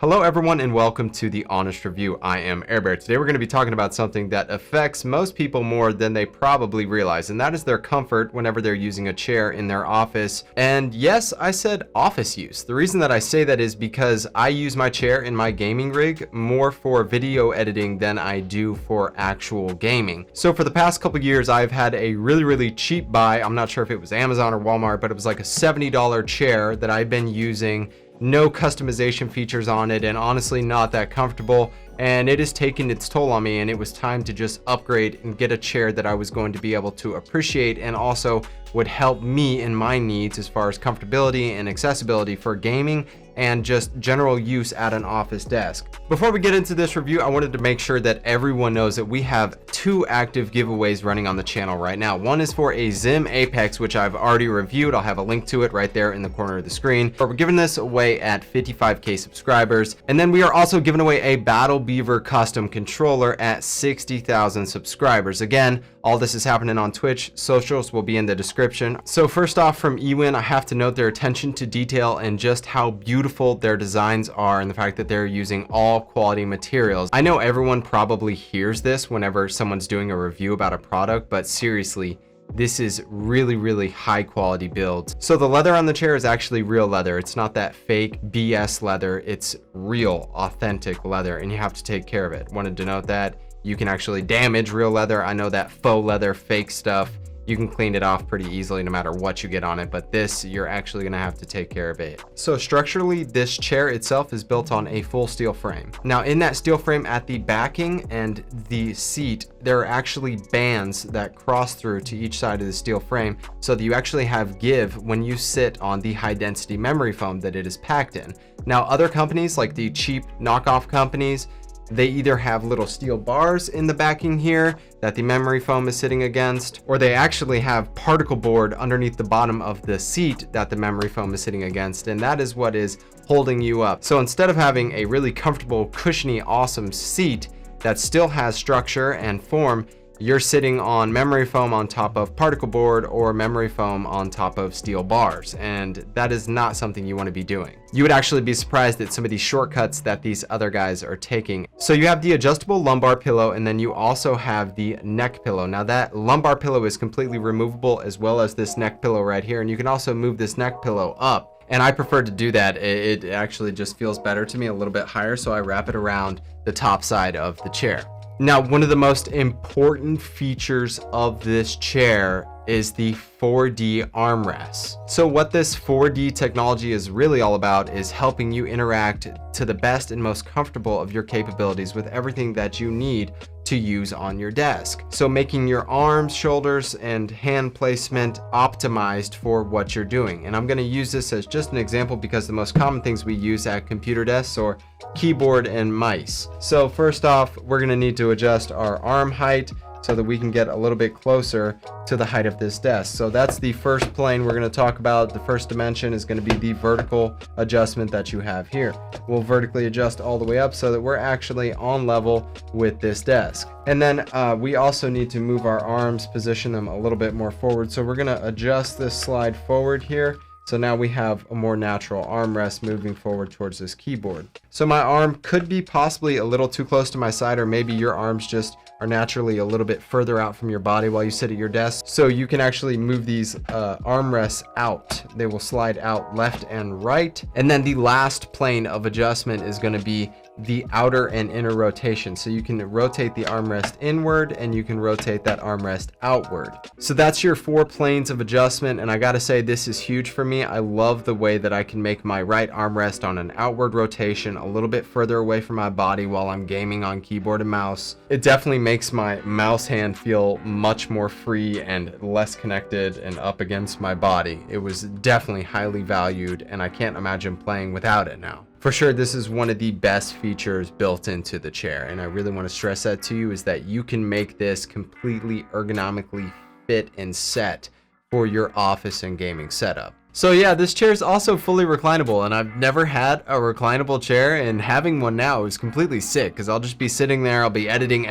Hello everyone and welcome to the Honest Review. I am Airbear. Today we're going to be talking about something that affects most people more than they probably realize, and that is their comfort whenever they're using a chair in their office. And yes, I said office use. The reason that I say that is because I use my chair in my gaming rig more for video editing than I do for actual gaming. So for the past couple years I've had a really cheap buy. I'm not sure if it was Amazon or Walmart, but it was like a $70 chair that I've been using. No customization features on it, and honestly not that comfortable, and it has taken its toll on me, and it was time to just upgrade and get a chair that I was going to be able to appreciate and also would help me in my needs as far as comfortability and accessibility for gaming and just general use at an office desk. Before we get into this review, I wanted to make sure that everyone knows that we have two active giveaways running on the channel right now. One is for a Zim Apex, which I've already reviewed. I'll have a link to it right there in the corner of the screen. But we're giving this away at 55k subscribers. And then we are also giving away a BattleBeaverCustoms controller at 60,000 subscribers. Again, all this is happening on Twitch. Socials will be in the description. So first off, from EWIN, I have to note their attention to detail and just how beautiful their designs are, and the fact that they're using all quality materials. I know everyone probably hears this whenever someone's doing a review about a product, but seriously, this is really high quality builds. So the leather on the chair is actually real leather. It's not that fake BS leather. It's real, authentic leather, and you have to take care of it. Wanted to note that. You can actually damage real leather. I know that faux leather, fake stuff, you can clean it off pretty easily no matter what you get on it, but this, you're actually gonna have to take care of it. So structurally, this chair itself is built on a full steel frame. Now in that steel frame at the backing and the seat, there are actually bands that cross through to each side of the steel frame so that you actually have give when you sit on the high density memory foam that it is packed in. Now other companies, like the cheap knockoff companies, they either have little steel bars in the backing here that the memory foam is sitting against, or they actually have particle board underneath the bottom of the seat that the memory foam is sitting against, and that is what is holding you up. So instead of having a really comfortable, cushiony, awesome seat that still has structure and form, you're sitting on memory foam on top of particle board or memory foam on top of steel bars, and that is not something you want to be doing. You would actually be surprised at some of these shortcuts that these other guys are taking. So you have the adjustable lumbar pillow, and then you also have the neck pillow. Now that lumbar pillow is completely removable, as well as this neck pillow right here, and you can also move this neck pillow up. And I prefer to do that. It actually just feels better to me, a little bit higher, so I wrap it around the top side of the chair. Now, one of the most important features of this chair is the 4D armrest. So what this 4D technology is really all about is helping you interact to the best and most comfortable of your capabilities with everything that you need to use on your desk. So making your arms, shoulders, and hand placement optimized for what you're doing. And I'm going to use this as just an example because the most common things we use at computer desks are keyboard and mice. So first off, we're going to need to adjust our arm height so that we can get a little bit closer to the height of this desk. So that's the first plane we're going to talk about. The first dimension is going to be the vertical adjustment that you have here. We'll vertically adjust all the way up so that we're actually on level with this desk. And then we also need to move our arms, position them a little bit more forward. So we're going to adjust this slide forward here. So now we have a more natural armrest moving forward towards this keyboard. So my arm could be possibly a little too close to my side, or maybe your arms just are naturally a little bit further out from your body while you sit at your desk. So you can actually move these armrests out. They will slide out left and right. And then the last plane of adjustment is going to be the outer and inner rotation. So you can rotate the armrest inward and you can rotate that armrest outward. So that's your 4 planes of adjustment, and I gotta say this is huge for me. I love the way that I can make my right armrest on an outward rotation a little bit further away from my body while I'm gaming on keyboard and mouse. It definitely makes my mouse hand feel much more free and less connected and up against my body. It was definitely highly valued, and I can't imagine playing without it now. For sure, this is one of the best features built into the chair, and I really want to stress that to you, is that you can make this completely ergonomically fit and set for your office and gaming setup. So yeah, this chair is also fully reclinable, and I've never had a reclinable chair, and having one now is completely sick because I'll just be sitting there, I'll be editing.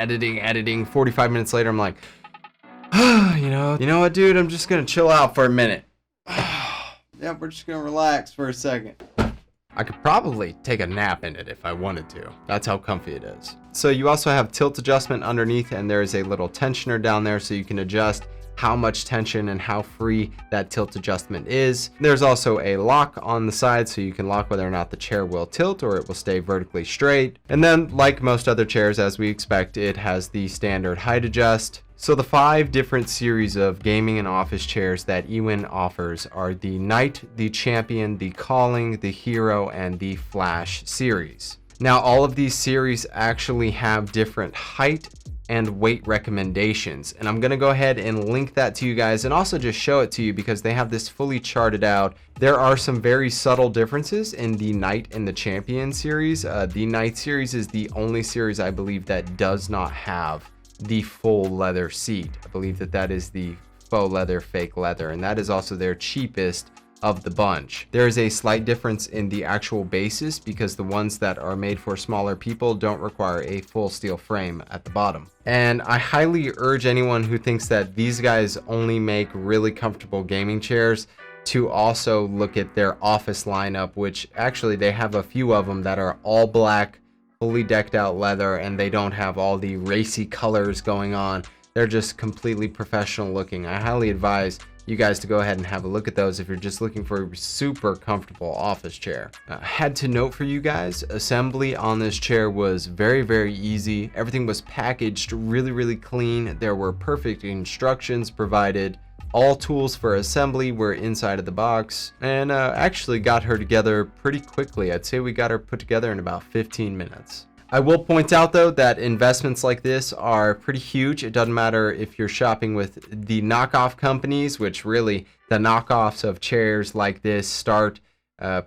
45 minutes later, I'm like, you know what, dude, I'm just gonna chill out for a minute. Yeah, we're just gonna relax for a second. I could probably take a nap in it if I wanted to. That's how comfy it is. So you also have tilt adjustment underneath, and there is a little tensioner down there so you can adjust how much tension and how free that tilt adjustment is. There's also a lock on the side so you can lock whether or not the chair will tilt or it will stay vertically straight. And then, like most other chairs, as we expect, it has the standard height adjust. So the 5 different series of gaming and office chairs that EWIN offers are the Knight, the Champion, the Calling, the Hero, and the Flash series. Now, all of these series actually have different height and weight recommendations, and I'm gonna go ahead and link that to you guys and also just show it to you because they have this fully charted out. There are some very subtle differences in the Knight and the Champion series. The Knight series is the only series I believe that does not have the full leather seat. I believe that is the faux leather, fake leather, and that is also their cheapest of the bunch. There is a slight difference in the actual bases because the ones that are made for smaller people don't require a full steel frame at the bottom. And I highly urge anyone who thinks that these guys only make really comfortable gaming chairs to also look at their office lineup, which actually they have a few of them that are all black, fully decked out leather, and they don't have all the racy colors going on. They're just completely professional looking. I highly advise you guys to go ahead and have a look at those if you're just looking for a super comfortable office chair. I had to note for you guys, assembly on this chair was very, very easy. Everything was packaged really clean. There were perfect instructions provided. All tools for assembly were inside of the box, and actually got her together pretty quickly. I'd say we got her put together in about 15 minutes. I will point out though that investments like this are pretty huge. It doesn't matter if you're shopping with the knockoff companies, which really the knockoffs of chairs like this start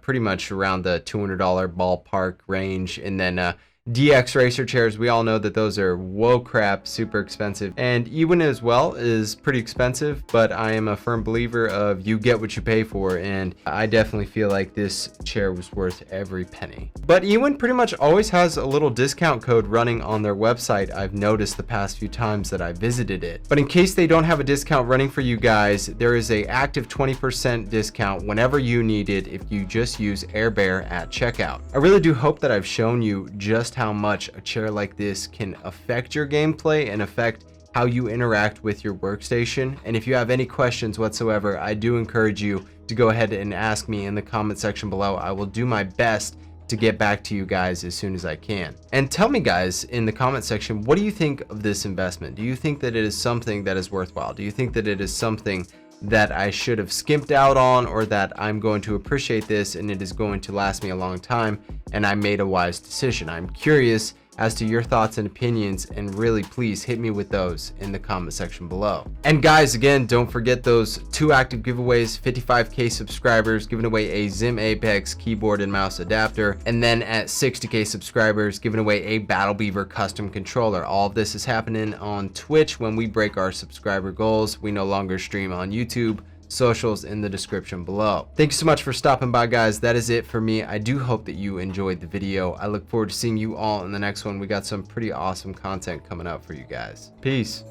pretty much around the $200 ballpark range, and then DX racer chairs, we all know that those are whoa crap super expensive, and EWIN as well is pretty expensive, but I am a firm believer of you get what you pay for, and I definitely feel like this chair was worth every penny. But EWIN pretty much always has a little discount code running on their website. I've noticed the past few times that I visited it, but in case they don't have a discount running for you guys, there is a active 20% discount whenever you need it if you just use AirBear at checkout. I really do hope that I've shown you just how much a chair like this can affect your gameplay and affect how you interact with your workstation. And if you have any questions whatsoever, I do encourage you to go ahead and ask me in the comment section below. I will do my best to get back to you guys as soon as I can. And tell me guys in the comment section, what do you think of this investment? Do you think that it is something that is worthwhile? Do you think that it is something that I should have skimped out on, or that I'm going to appreciate this and it is going to last me a long time and I made a wise decision? I'm curious as to your thoughts and opinions, and really please hit me with those in the comment section below. And guys, again, don't forget those 2 active giveaways, 55k subscribers giving away a Zim Apex keyboard and mouse adapter, and then at 60k subscribers giving away a BattleBeaver custom controller. All of this is happening on Twitch when we break our subscriber goals. We no longer stream on YouTube. Socials in the description below. Thank you so much for stopping by, guys. That is it for me. I do hope that you enjoyed the video. I look forward to seeing you all in the next one. We got some pretty awesome content coming up for you guys. Peace.